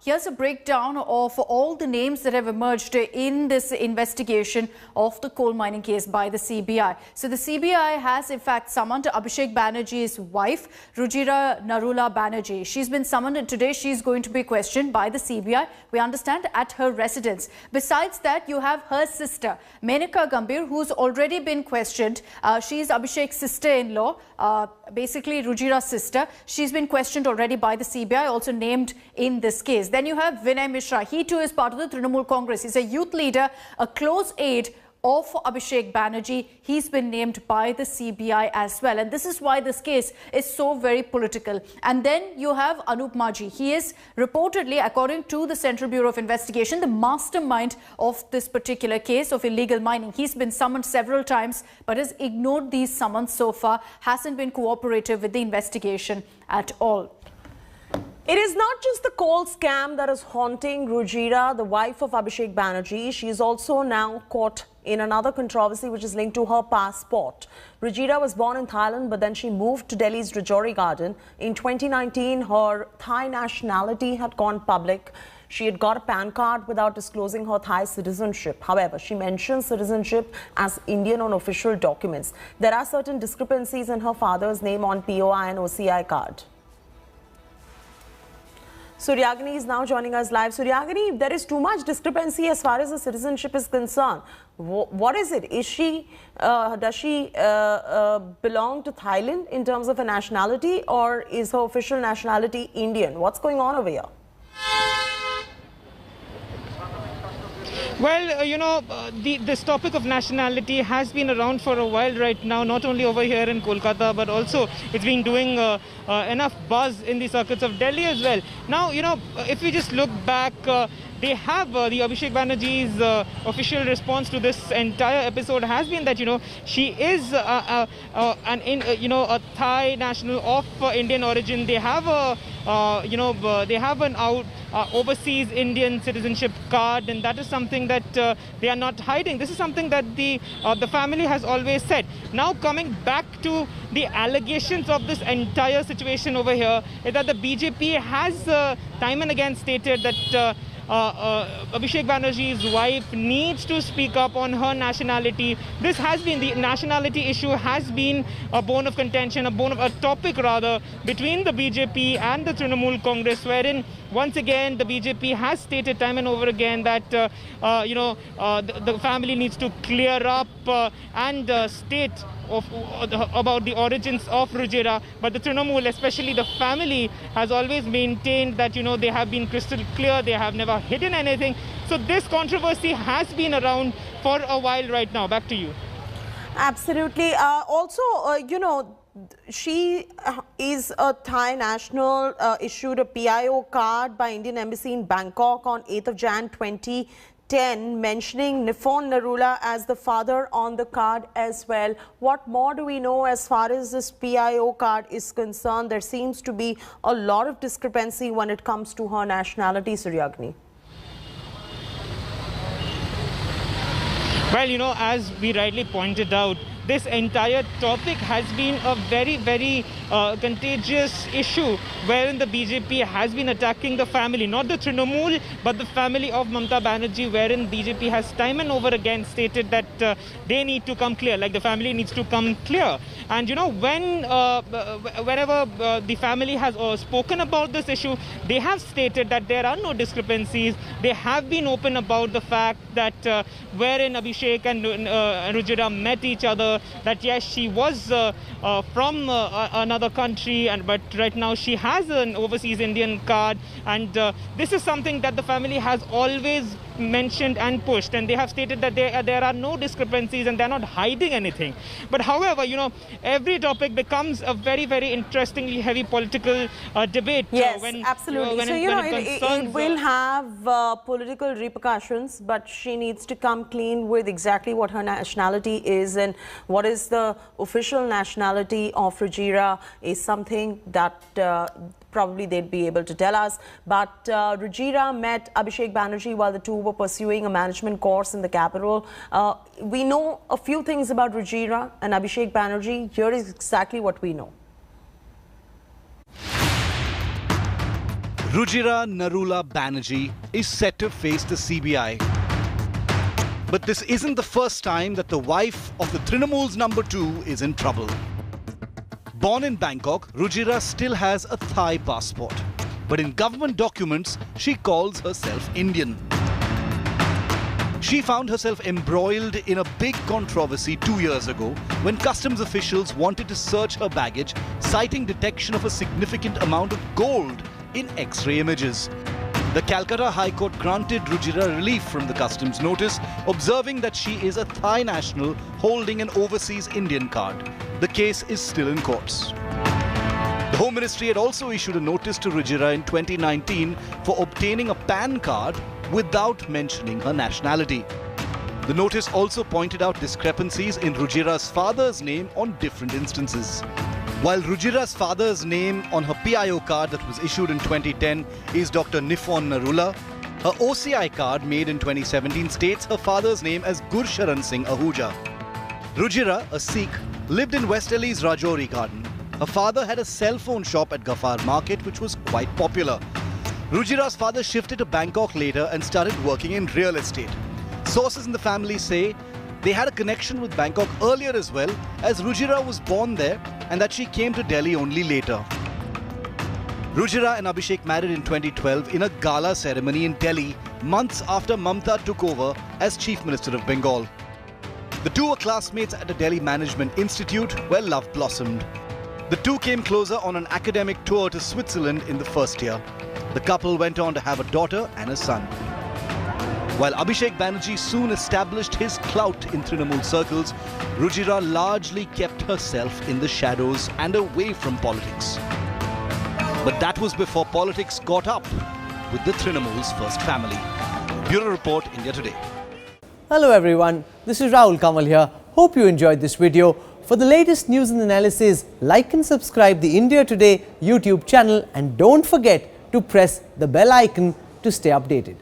Here's a breakdown of all the names that have emerged in this investigation of the coal mining case by the CBI. So the CBI has in fact summoned Abhishek Banerjee's wife, Rujira Narula Banerjee. She's been summoned and today she's going to be questioned by the CBI, we understand, at her residence. Besides that, you have her sister, Menaka Gambhir, who's already been questioned. She's Abhishek's sister-in-law, basically Rujira's sister. She's been questioned already by the CBI, also named in this case. Then you have Vinay Mishra. He too is part of the Trinamool Congress. He's a youth leader, a close aide of Abhishek Banerjee. He's been named by the CBI as well. And this is why this case is so very political. And then you have Anup Maji. He is reportedly, according to the Central Bureau of Investigation, the mastermind of this particular case of illegal mining. He's been summoned several times but has ignored these summons so far, hasn't been cooperative with the investigation at all. It is not just the coal scam that is haunting Rujira, the wife of Abhishek Banerjee. She is also now caught in another controversy which is linked to her passport. Rujira was born in Thailand, but then she moved to Delhi's Rajouri Garden. In 2019, her Thai nationality had gone public. She had got a PAN card without disclosing her Thai citizenship. However, she mentions citizenship as Indian on official documents. There are certain discrepancies in her father's name on POI and OCI card. Suryagini is now joining us live. Suryagini, there is too much discrepancy as far as the citizenship is concerned. What is it? Does she belong to Thailand in terms of a nationality, or is her official nationality Indian? What's going on over here? Well, this topic of nationality has been around for a while right now, not only over here in Kolkata, but also it's been doing enough buzz in the circuits of Delhi as well. Now, if we just look back, they have the Abhishek Banerjee's official response to this entire episode has been that, she is a Thai national of Indian origin. They have they have an overseas Indian citizenship card, and that is something that they are not hiding. This is something that the family has always said. Now, coming back to the allegations of this entire situation over here, is that the BJP has time and again stated that Abhishek Banerjee's wife needs to speak up on her nationality. This has been, the nationality issue has been a bone of contention, a topic rather, between the BJP and the Trinamool Congress, wherein once again the BJP has stated time and over again that the family needs to clear up and state about the origins of Rujira, but the Trinamool, especially the family, has always maintained that they have been crystal clear, they have never hidden anything. So this controversy has been around for a while right now. Back to you. Absolutely. She is a Thai national, issued a PIO card by Indian Embassy in Bangkok on 8th of Jan 2010, mentioning Nifon Narula as the father on the card as well. What more do we know as far as this PIO card is concerned? There seems to be a lot of discrepancy when it comes to her nationality, Suryagini. Well, as we rightly pointed out, this entire topic has been a very, very contagious issue, wherein the BJP has been attacking the family, not the Trinamool, but the family of Mamata Banerjee, wherein BJP has time and over again stated that they need to come clear, like the family needs to come clear. And whenever the family has spoken about this issue, they have stated that there are no discrepancies. They have been open about the fact that wherein Abhishek and Rujira met each other, that yes, she was from another country, but right now she has an overseas Indian card, and this is something that the family has always mentioned and pushed, and they have stated that there are no discrepancies and they're not hiding anything. But however, every topic becomes a very, very interestingly heavy political debate. Yes, absolutely. It will have political repercussions, but she needs to come clean with exactly what her nationality is and what is the official nationality of Rujira is something that probably they'd be able to tell us. But Rujira met Abhishek Banerjee while the two were pursuing a management course in the capital. We know a few things about Rujira and Abhishek Banerjee. Here is exactly what we know. Rujira Narula Banerjee is set to face the CBI. But this isn't the first time that the wife of the Trinamool's number 2 is in trouble. Born in Bangkok, Rujira still has a Thai passport. But in government documents, she calls herself Indian. She found herself embroiled in a big controversy 2 years ago when customs officials wanted to search her baggage, citing detection of a significant amount of gold in X-ray images. The Calcutta High Court granted Rujira relief from the customs notice, observing that she is a Thai national holding an overseas Indian card. The case is still in courts. The Home Ministry had also issued a notice to Rujira in 2019 for obtaining a PAN card without mentioning her nationality. The notice also pointed out discrepancies in Rujira's father's name on different instances. While Rujira's father's name on her PIO card that was issued in 2010 is Dr. Nifon Narula, her OCI card made in 2017 states her father's name as Gursharan Singh Ahuja. Rujira, a Sikh, lived in West Delhi's Rajouri Garden. Her father had a cell phone shop at Gafar Market which was quite popular. Rujira's father shifted to Bangkok later and started working in real estate. Sources in the family say they had a connection with Bangkok earlier as well, as Rujira was born there and that she came to Delhi only later. Rujira and Abhishek married in 2012 in a gala ceremony in Delhi, months after Mamta took over as Chief Minister of Bengal. The two were classmates at the Delhi Management Institute where love blossomed. The two came closer on an academic tour to Switzerland in the first year. The couple went on to have a daughter and a son. While Abhishek Banerjee soon established his clout in Trinamool circles, Rujira largely kept herself in the shadows and away from politics. But that was before politics caught up with the Trinamool's first family. Bureau Report, India Today. Hello everyone, this is Rahul Kamal here. Hope you enjoyed this video. For the latest news and analysis, like and subscribe the India Today YouTube channel and don't forget to press the bell icon to stay updated.